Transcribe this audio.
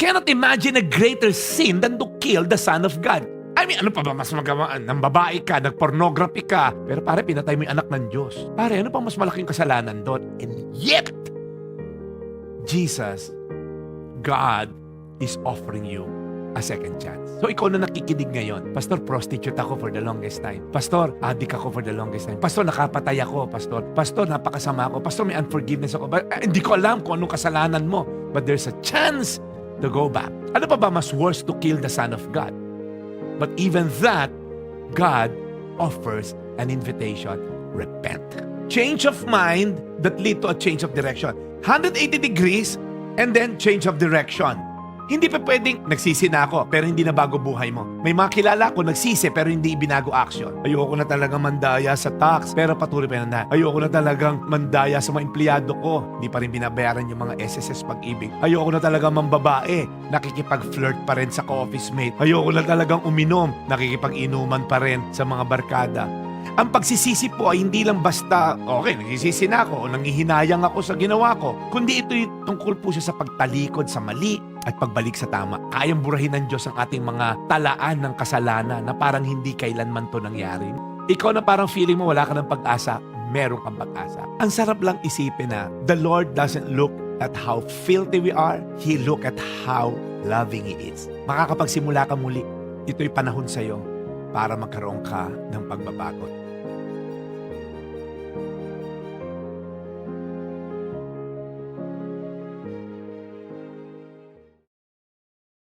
cannot imagine a greater sin than to kill the Son of God. I mean, ano pa ba mas magawa? Nang babae ka, nag-pornography ka, pero pare, pinatay mo yung anak ng Diyos. Pare, ano pang mas malaking kasalanan doon? And yet, Jesus, God, is offering you a second chance. So ikaw na nakikinig ngayon, Pastor, prostitute ako for the longest time. Pastor, addict ako for the longest time. Pastor, nakapatay ako. Pastor, napakasama ako. Pastor, may unforgiveness ako. Hindi ko alam kung anong kasalanan mo. But there's a chance to go back. Ano pa ba mas worse to kill the Son of God? But even that, God offers an invitation. Repent. Change of mind that lead to a change of direction. 180 degrees and then change of direction. Hindi pa pwedeng nagsisi na ako pero hindi na bago buhay mo. May mga kilala ko nagsisi pero hindi binago action. Ayoko na talagang mandaya sa tax pero patuloy pa na. Ayoko na talagang mandaya sa mga empleyado ko. Hindi pa rin binabayaran yung mga SSS Pag-ibig. Ayoko na talagang mambabae. Nakikipag-flirt pa rin sa ka-office mate. Ayoko na talagang uminom. Nakikipag-inuman pa rin sa mga barkada. Ang pagsisisi po ay hindi lang basta, okay, nagsisisi na ako o nangihinayang ako sa ginawa ko, kundi ito'y tungkol po siya sa pagtalikod sa mali at pagbalik sa tama. Kayang burahin ng Diyos ang ating mga talaan ng kasalanan na parang hindi kailanman to nangyari. Ikaw na parang feeling mo wala ka ng pag-asa, meron kang pag-asa. Ang sarap lang isipin na the Lord doesn't look at how filthy we are, He look at how loving He is. Makakapagsimula ka muli, ito'y panahon sa'yo para magkaroon ka ng pagbabago.